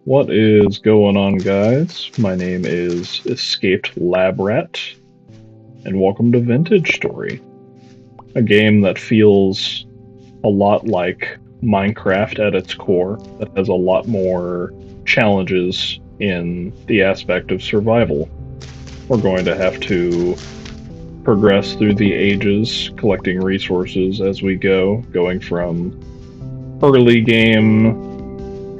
What is going on, guys? My name is escaped.lab.rat, and welcome to Vintage Story, a game that feels a lot like Minecraft at its core, that has a lot more challenges in the aspect of survival. We're going to have to progress through the ages, collecting resources as we go, going from early game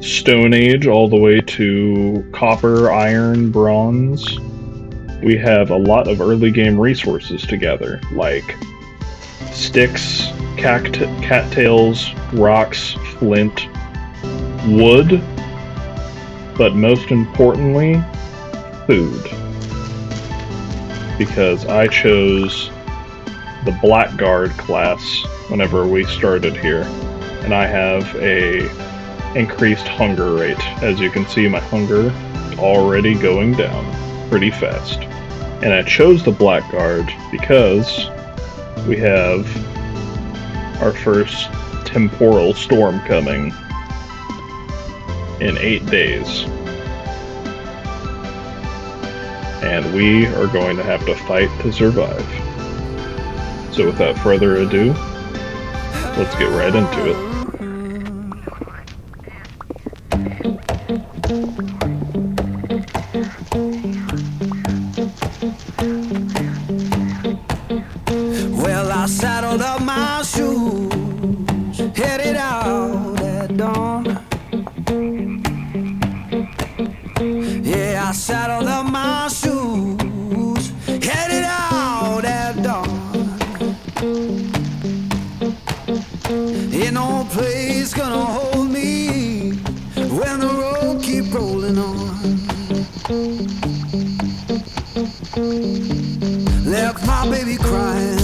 Stone Age all the way to copper, iron, bronze. We have a lot of early game resources to gather, like sticks, cattails, rocks, flint, wood, but most importantly, food. Because I chose the Blackguard class whenever we started here, and I have a increased hunger rate. As you can see, my hunger is already going down pretty fast. And I chose the Blackguard because we have our first temporal storm coming in 8 days. And we are going to have to fight to survive. So without further ado, let's get right into it. Well, I saddled up my shoes, headed out at dawn. Yeah, I saddled up my shoes, headed out at dawn. Ain't no place gonna hold me when the road keep rolling on. Left my baby crying,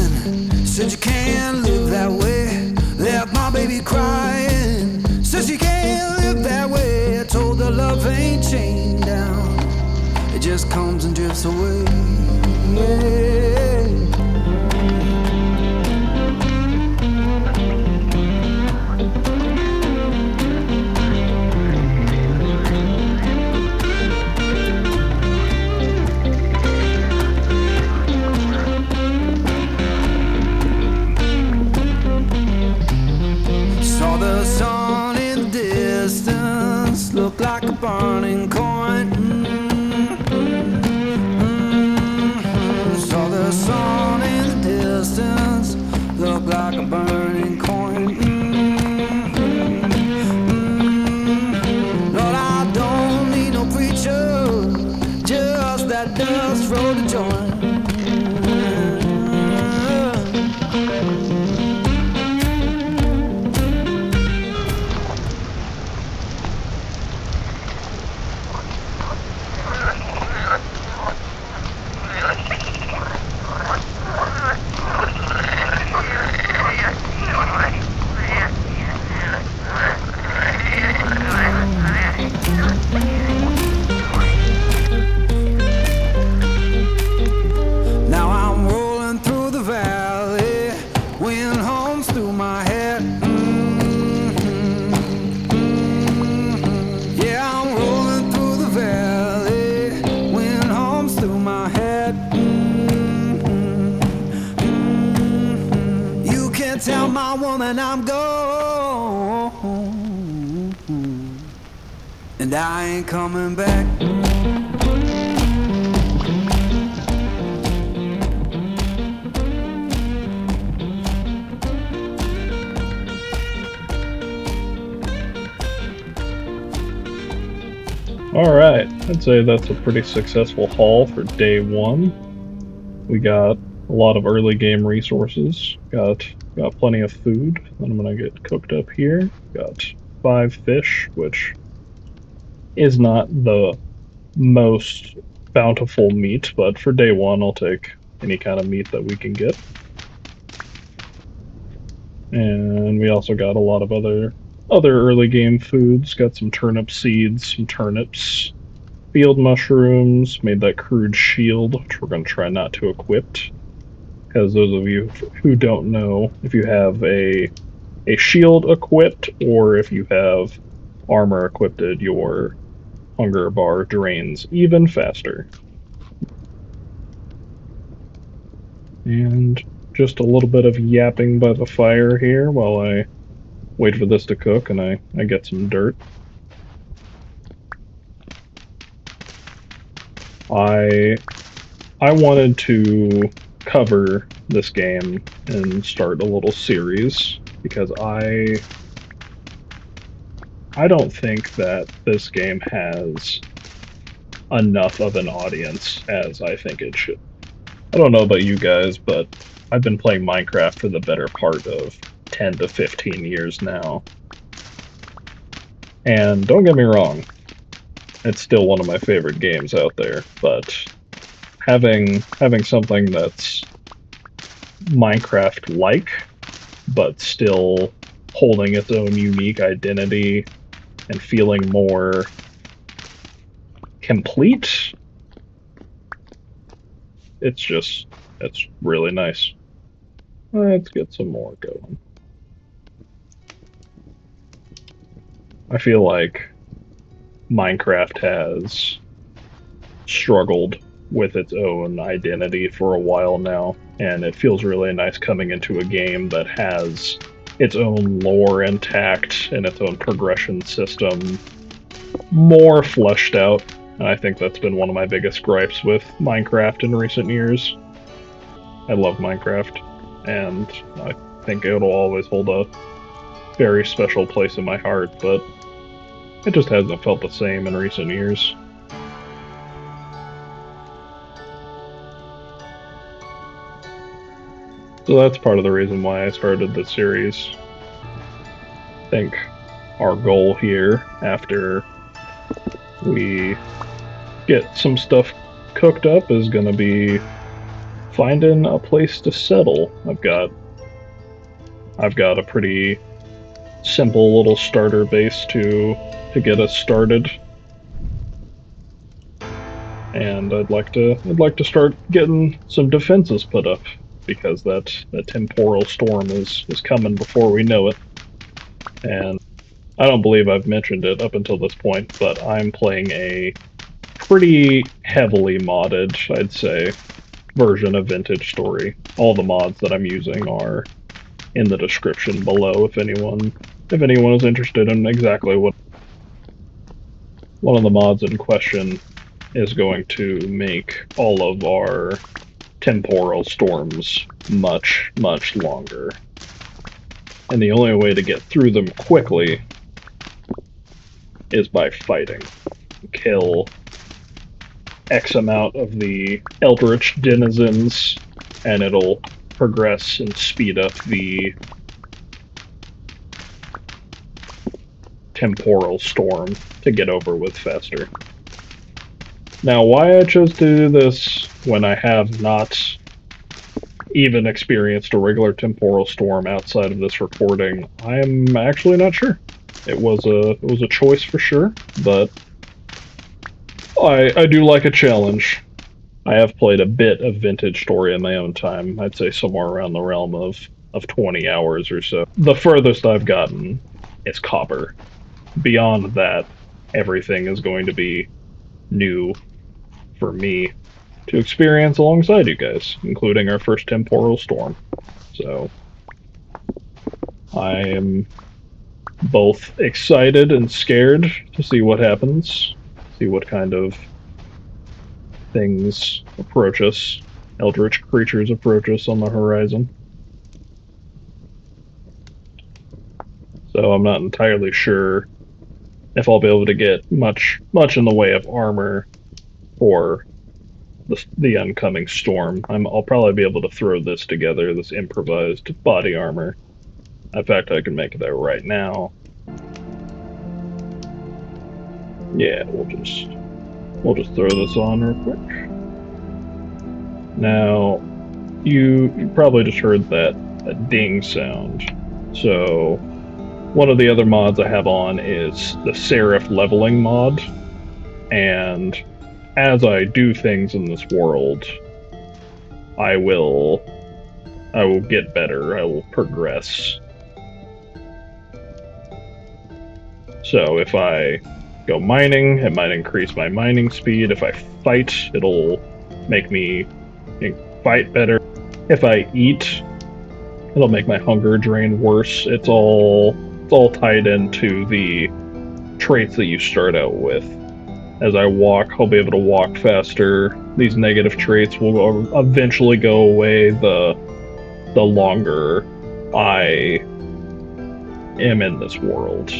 said you can't live that way. Left my baby crying, said you can't live that way. I told her love ain't chained down, it just comes and drifts away. Yeah. Saw the sun in the distance, looked like a burning coin. Saw the sun in the distance, looked like a burning coin. Lord, I don't need no preacher, just that dust roll to join. Now I'm rolling through the valley, wind hums through my head. Yeah, I'm rolling through the valley, wind hums through my head. You can tell my woman I'm gone, and I ain't coming back. Alright, I'd say that's a pretty successful haul for day one. We got a lot of early game resources, got plenty of food that I'm gonna get cooked up here. Got 5 fish, which is not the most bountiful meat, but for day one I'll take any kind of meat that we can get. And we also got a lot of other early game foods. Got some turnip seeds, some turnips, field mushrooms, made that crude shield, which we're going to try not to equip. Because those of you who don't know, if you have a shield equipped, or if you have armor equipped, your hunger bar drains even faster. And just a little bit of yapping by the fire here while I wait for this to cook and I get some dirt. I wanted to cover this game and start a little series because I don't think that this game has enough of an audience as I think it should. I don't know about you guys, but I've been playing Minecraft for the better part of 10 to 15 years now. And don't get me wrong, it's still one of my favorite games out there, but having something that's Minecraft-like, but still holding its own unique identity and feeling more complete, it's really nice. Let's get some more going. I feel like Minecraft has struggled with its own identity for a while now, and it feels really nice coming into a game that has its own lore intact and its own progression system more fleshed out. And I think that's been one of my biggest gripes with Minecraft in recent years. I love Minecraft, and I think it'll always hold a very special place in my heart, but it just hasn't felt the same in recent years. So that's part of the reason why I started this series. I think our goal here, after we get some stuff cooked up, is going to be finding a place to settle. I've got a pretty simple little starter base to get us started, and I'd like to start getting some defenses put up because that temporal storm is coming before we know it. And I don't believe I've mentioned it up until this point, but I'm playing a pretty heavily modded, I'd say, version of Vintage Story. All the mods that I'm using are in the description below if anyone is interested in exactly what. One of the mods in question is going to make all of our temporal storms much, much longer. And the only way to get through them quickly is by fighting. Kill X amount of the eldritch denizens, and it'll progress and speed up the temporal storm to get over with faster. Now, why I chose to do this when I have not even experienced a regular temporal storm outside of this recording, I'm actually not sure. It was a choice for sure, but I do like a challenge. I have played a bit of Vintage Story in my own time. I'd say somewhere around the realm of 20 hours or so. The furthest I've gotten is Copper. Beyond that, everything is going to be new for me to experience alongside you guys, including our first temporal storm. So I am both excited and scared to see what happens, see what kind of things approach us, eldritch creatures approach us on the horizon. So I'm not entirely sure if I'll be able to get much in the way of armor for the oncoming storm. I'll probably be able to throw this together, this improvised body armor. In fact, I can make that right now. Yeah, we'll just throw this on real quick. Now, you probably just heard that ding sound. So, one of the other mods I have on is the Seraph leveling mod, and as I do things in this world, I will get better, I will progress. So if I go mining, it might increase my mining speed. If I fight, it'll make me fight better. If I eat, it'll make my hunger drain worse. It's all tied into the traits that you start out with. As I walk, I'll be able to walk faster. These negative traits will eventually go away the longer I am in this world.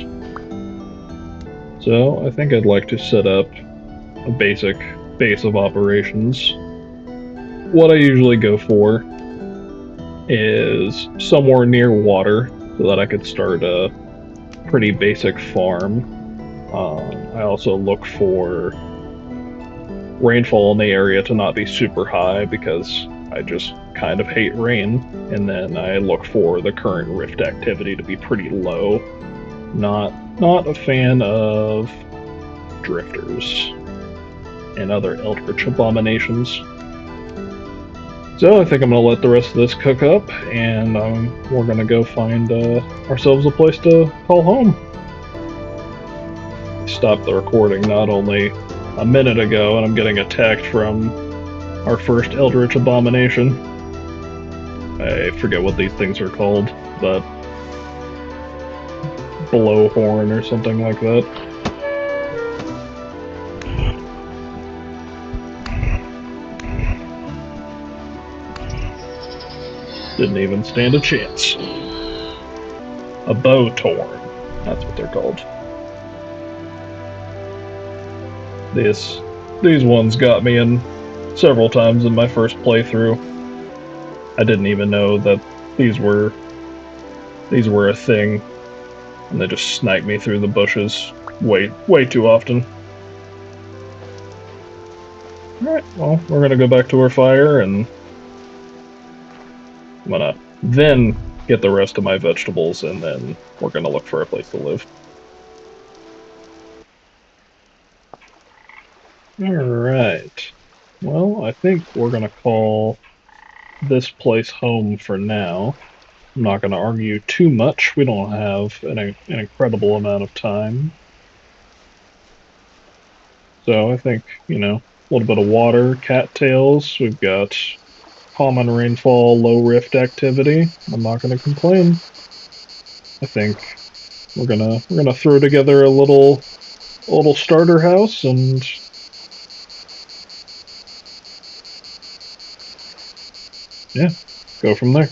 So I think I'd like to set up a basic base of operations. What I usually go for is somewhere near water so that I could start a pretty basic farm. I also look for rainfall in the area to not be super high because I just kind of hate rain. And then I look for the current rift activity to be pretty low. Not a fan of drifters and other eldritch abominations. So I think I'm going to let the rest of this cook up, and we're going to go find ourselves a place to call home. Stopped the recording not only a minute ago, and I'm getting attacked from our first eldritch abomination. I forget what these things are called, but blowhorn or something like that. Didn't even stand a chance. A bowtorn. That's what they're called. These ones got me in several times in my first playthrough. I didn't even know that these were a thing, and they just sniped me through the bushes way too often. Alright, well, we're gonna go back to our fire, and I'm gonna then get the rest of my vegetables, and then we're gonna look for a place to live. Alright. Well, I think we're gonna call this place home for now. I'm not gonna argue too much. We don't have an incredible amount of time. So I think, a little bit of water, cattails. We've got common rainfall, low rift activity. I'm not gonna complain. I think we're gonna throw together a little starter house and yeah, go from there.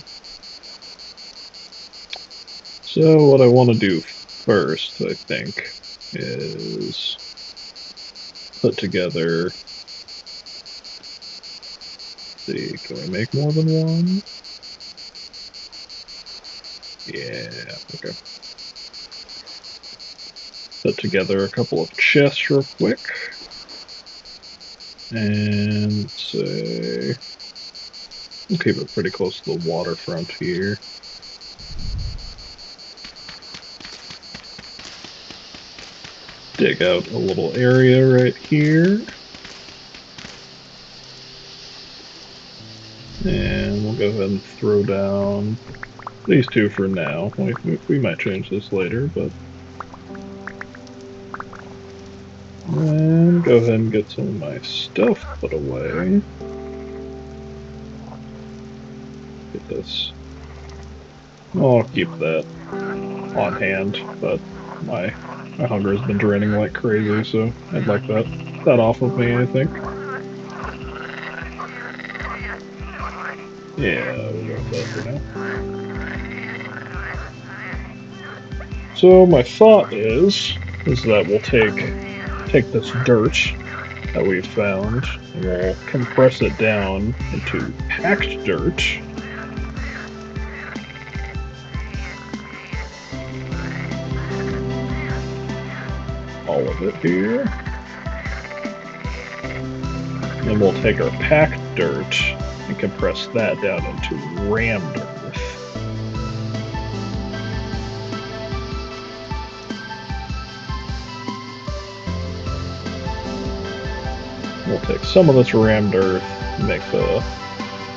So what I want to do first, I think, is put together. Let's see, can we make more than one? Yeah, okay. Put together a couple of chests real quick. And say, we'll keep it pretty close to the waterfront here. Dig out a little area right here. And we'll go ahead and throw down these two for now. We might change this later, but... And go ahead and get some of my stuff put away. Get this. I'll keep that on hand, but my hunger has been draining like crazy, so I'd like that off of me, I think. Yeah, we'll go with that for now. So my thought is that we'll take this dirt that we've found and we'll compress it down into packed dirt. All of it here. Then we'll take our packed dirt and compress that down into rammed earth. We'll take some of this rammed earth and make the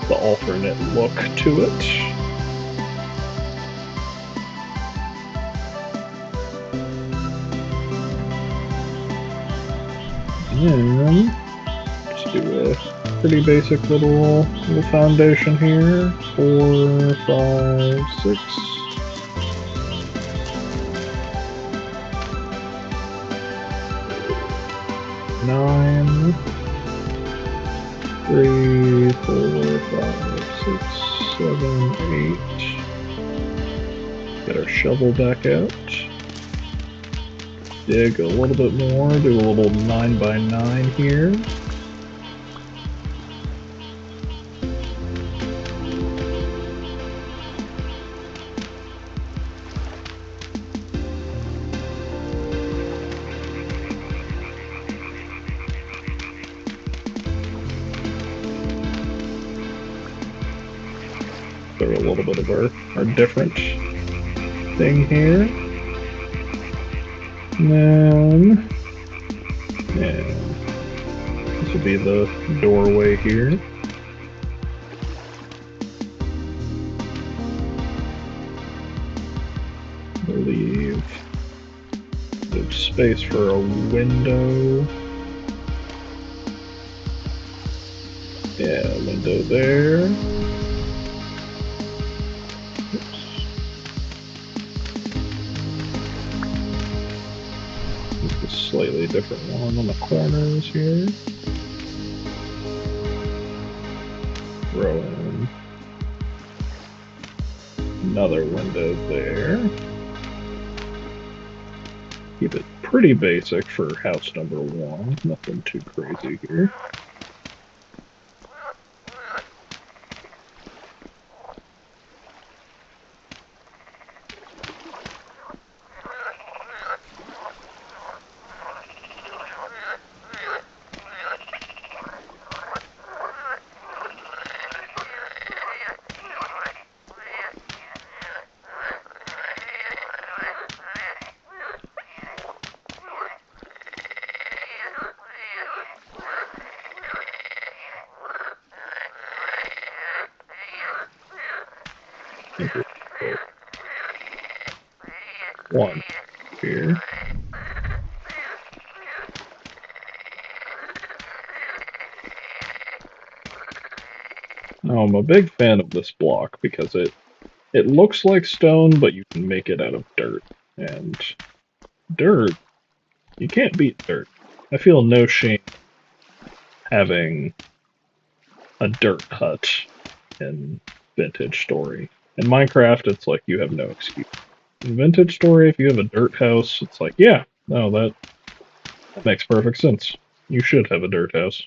alternate look to it. And just do a pretty basic little foundation here. 4, 5, 6. 9, 3, 4, 5, 6, 7, 8. Get our shovel back out. Dig a little bit more, do a little 9x9 here. Throw a little bit of our different thing here. And then, this will be the doorway here. Leave space for a window. Yeah, window there. A slightly different one on the corners here. Throw in another window there. Keep it pretty basic for house number 1. Nothing too crazy here. One here. Now, I'm a big fan of this block because it looks like stone, but you can make it out of dirt. And dirt, you can't beat dirt. I feel no shame having a dirt hut in Vintage Story. In Minecraft, it's like you have no excuse. In Vintage Story, if you have a dirt house, it's like, yeah, no, that makes perfect sense. You should have a dirt house.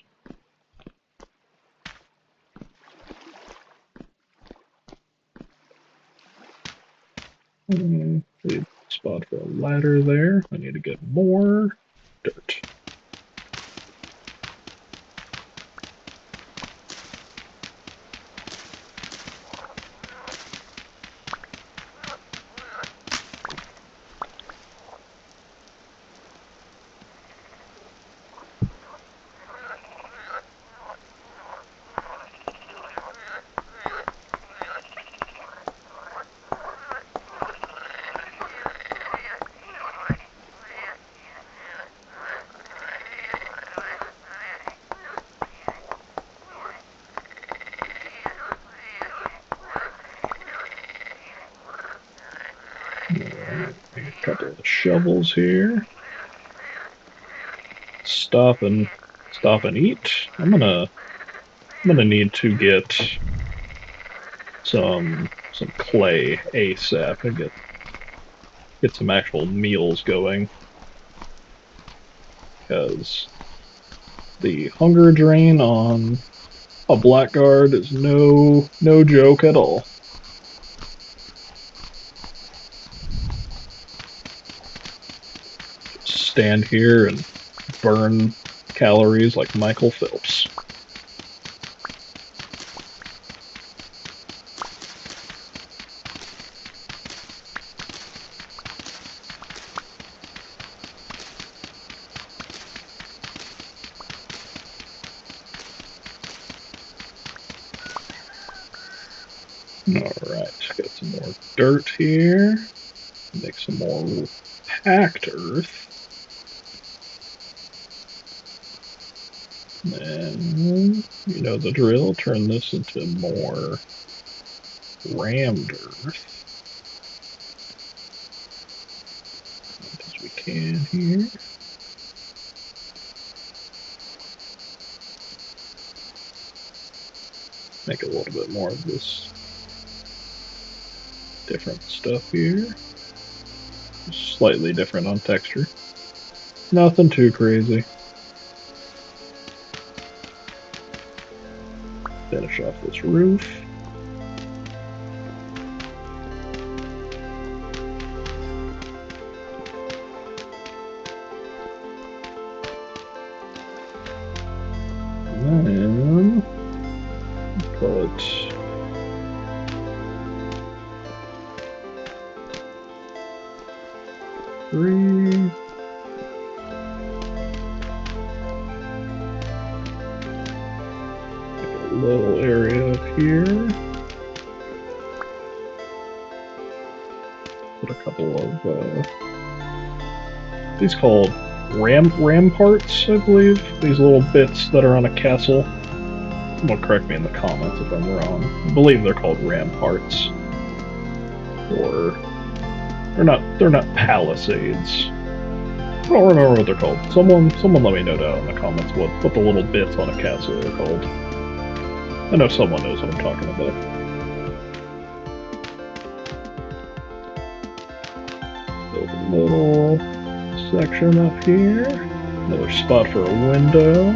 Leave a spot for a ladder there. I need to get more dirt. A couple of shovels here. Stop and eat. I'm gonna need to get some clay ASAP and get some actual meals going, because the hunger drain on a blackguard is no joke at all. Stand here and burn calories like Michael Phelps. Alright, got some more dirt here. Make some more packed earth. And you know the drill, turn this into more rammed earth. As we can here. Make a little bit more of this different stuff here. Just slightly different on texture. Nothing too crazy. Finish off this roof. And then call it three. Make a little area up here. Put a couple of these called ramparts, I believe. These little bits that are on a castle. Someone correct me in the comments if I'm wrong. I believe they're called ramparts. Or they're not palisades. I don't remember what they're called. Someone let me know down in the comments what the little bits on a castle are called. I know someone knows what I'm talking about. Build a little section up here. Another spot for a window.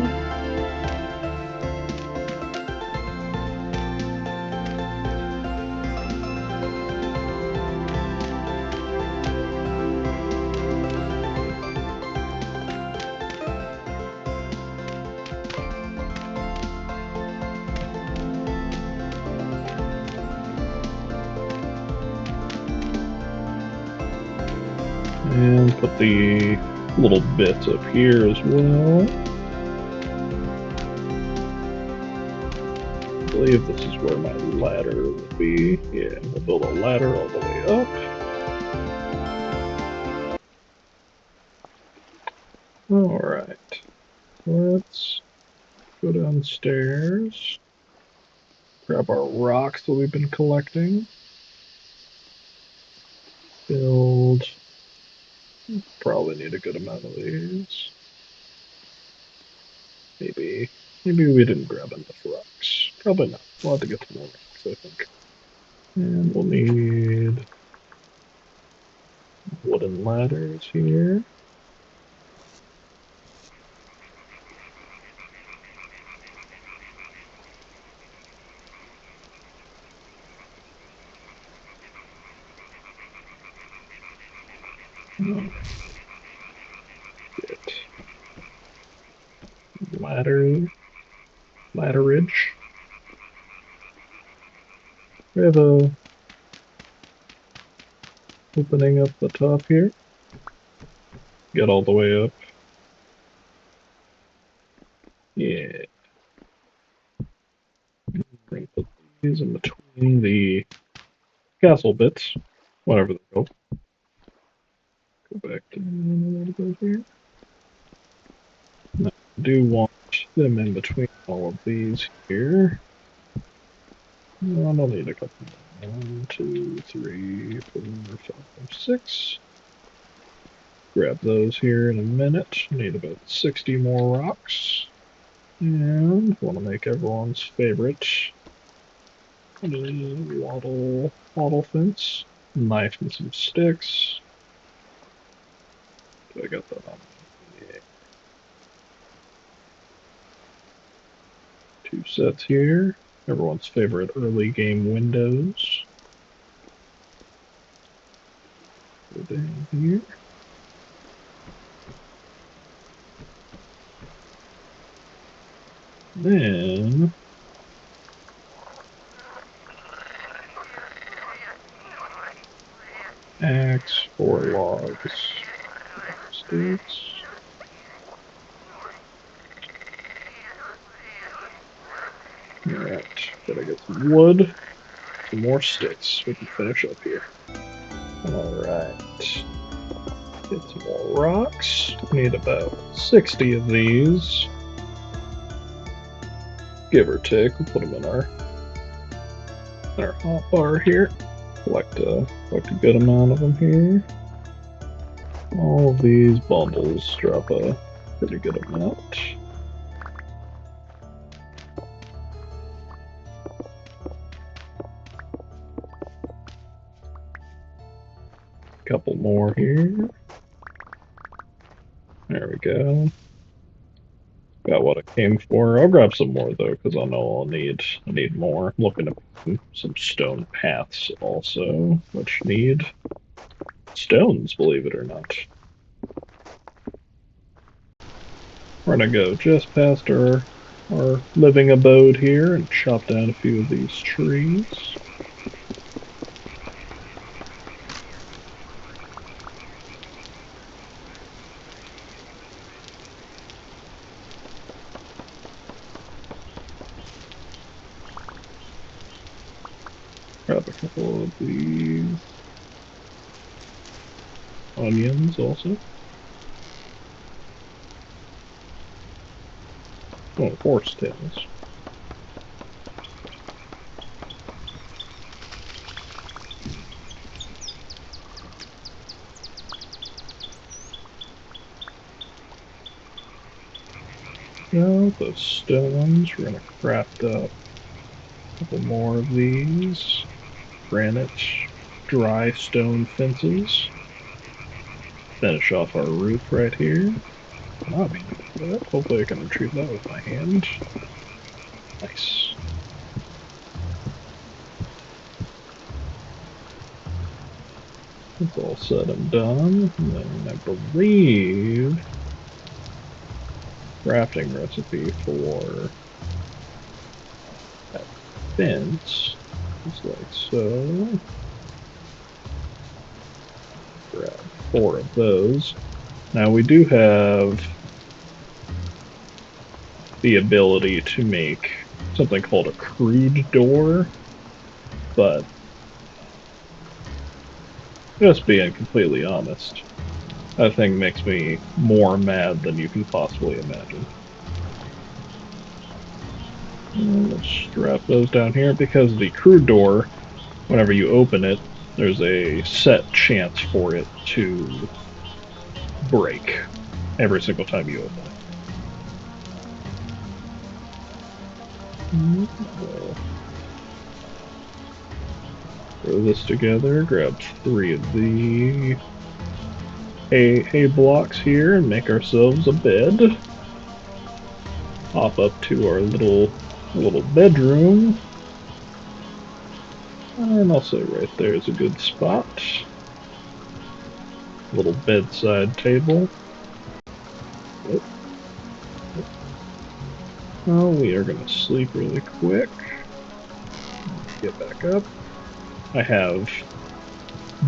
And put the little bits up here as well. I believe this is where my ladder would be. Yeah, we'll build a ladder all the way up. Alright, let's go downstairs. Grab our rocks that we've been collecting. Build. Probably need a good amount of these. Maybe we didn't grab enough rocks. Probably not. We'll have to get some more rocks, I think. And we'll need wooden ladders here. Ladderage. We have a opening up the top here. Get all the way up. Yeah. Put these in between the castle bits, whatever they're called. Go back to a little bit here. Now, I do want them in between all of these here. I'll need a couple more. 1, 2, 3, 4, 5, 6. Grab those here in a minute. Need about 60 more rocks. And want to make everyone's favorite wattle fence. Knife and some sticks. I got that on. Yeah. 2 sets here. Everyone's favorite early game windows. Go down here. Then axe, 4 logs, sticks. Alright, gotta get some wood, some more sticks. We can finish up here. Alright. Get some more rocks. Need about 60 of these. give or take. We'll put them in our hotbar here. Collect a good amount of them here. All of these bundles drop a pretty good amount. Couple more here. There we go. Got what I came for. I'll grab some more though, because I know I'll need more. I'm looking at some stone paths also, which need stones, believe it or not. We're gonna go just past our living abode here and chop down a few of these trees. Grab a couple of these onions also. Oh, horse tails. Now the stones, we're gonna craft up a couple more of these granite dry stone fences. Finish off our roof right here. Not mean to do that. Hopefully I can retrieve that with my hand. Nice. It's all said and done. And then I believe crafting recipe for that fence is like so. Grab 4 of those. Now we do have the ability to make something called a crude door, but just being completely honest, that thing makes me more mad than you can possibly imagine. Let's strap those down here, because the crude door, whenever you open it, there's a set chance for it to break every single time you open it. We'll throw this together, grab 3 of the hay blocks here, and make ourselves a bed. Hop up to our little bedroom. And I'll say right there is a good spot. Little bedside table. Oh, we are going to sleep really quick. Get back up. I have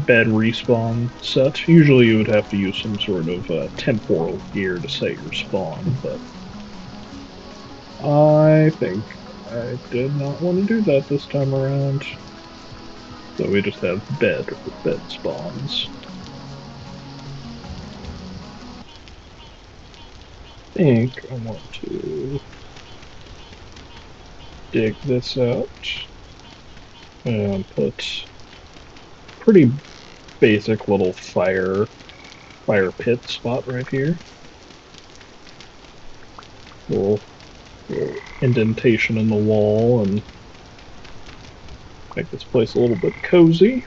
bed respawn set. Usually you would have to use some sort of temporal gear to set your spawn, but I think I did not want to do that this time around. So we just have bed spawns. I think I want to dig this out and put pretty basic little fire pit spot right here. Little indentation in the wall and make this place a little bit cozy.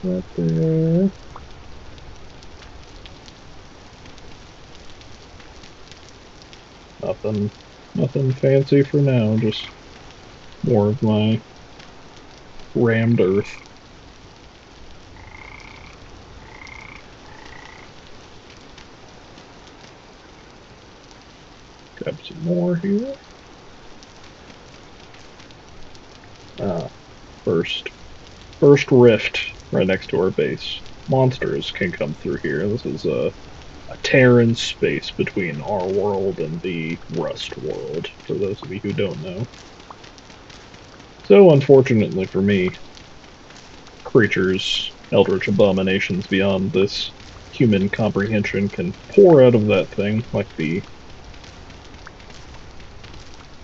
Right there. Nothing fancy for now, just more of my rammed earth. Grab some more here. First rift right next to our base. Monsters can come through here. This is a tear in space between our world and the Rust world, for those of you who don't know. So, unfortunately for me, creatures, eldritch abominations beyond this human comprehension can pour out of that thing like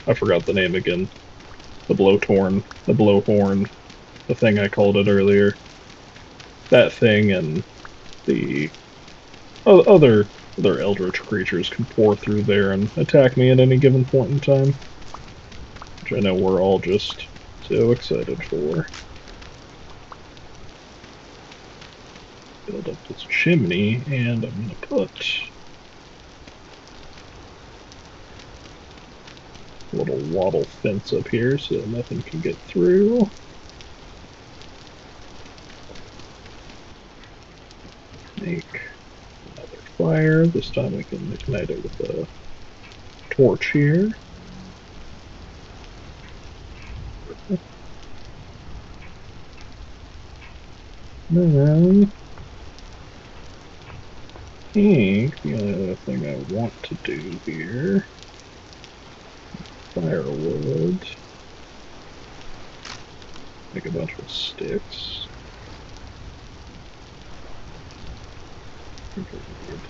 I forgot the name again. The blowhorn, the thing I called it earlier. That thing and the other eldritch creatures can pour through there and attack me at any given point in time. Which I know we're all just so excited for. Build up this chimney, and I'm going to put a little wattle fence up here so nothing can get through. Make another fire. This time we can ignite it with a torch here. And I think the only other thing I want to do here, firewood, make a bunch of sticks. I think I need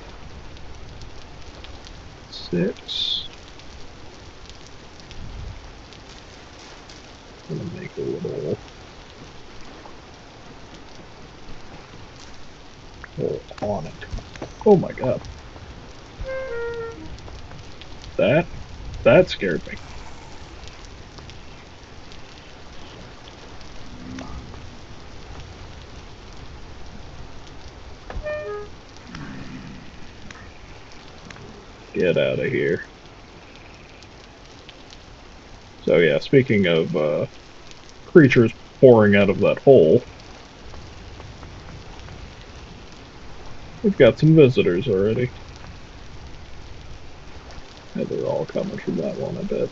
6. I'm gonna make a little awning. Oh my god. That scared me. Get out of here. So yeah, speaking of creatures pouring out of that hole, we've got some visitors already. Yeah, they're all coming from that one, I bet.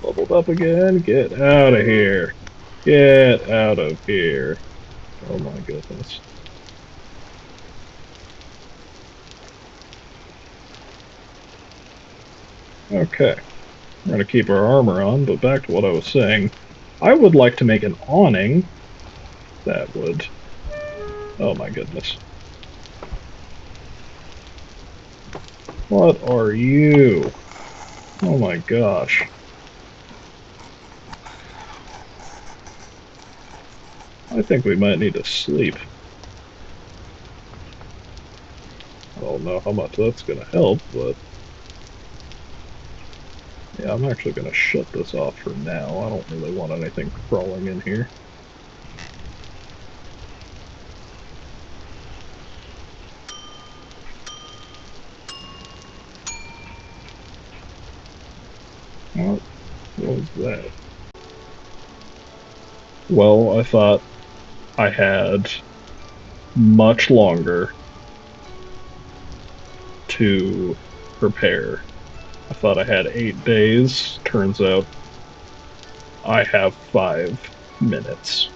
Leveled up again. Get out of here. Get out of here. Oh my goodness. Okay. We're going to keep our armor on, but back to what I was saying. I would like to make an awning that would... Oh my goodness. What are you? Oh my gosh. I think we might need to sleep. I don't know how much that's going to help, but... Yeah, I'm actually going to shut this off for now. I don't really want anything crawling in here. What was that? Well, I thought I had much longer to prepare. I thought I had 8 days. Turns out I have 5 minutes.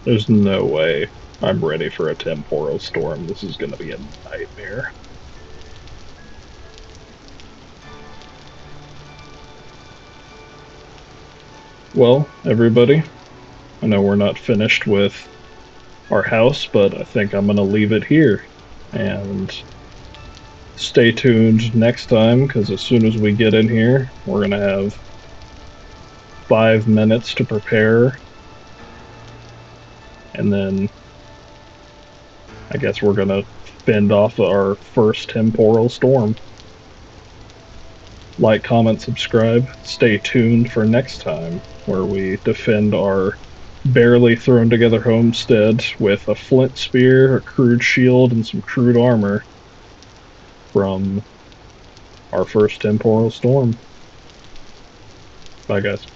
There's no way I'm ready for a temporal storm. This is going to be a nightmare. Well, everybody, I know we're not finished with our house, but I think I'm going to leave it here. And stay tuned next time, because as soon as we get in here, we're going to have 5 minutes to prepare. And then I guess we're going to fend off our first temporal storm. Like, comment, subscribe. Stay tuned for next time, where we defend our barely thrown together homestead with a flint spear, a crude shield, and some crude armor from our first temporal storm. Bye, guys.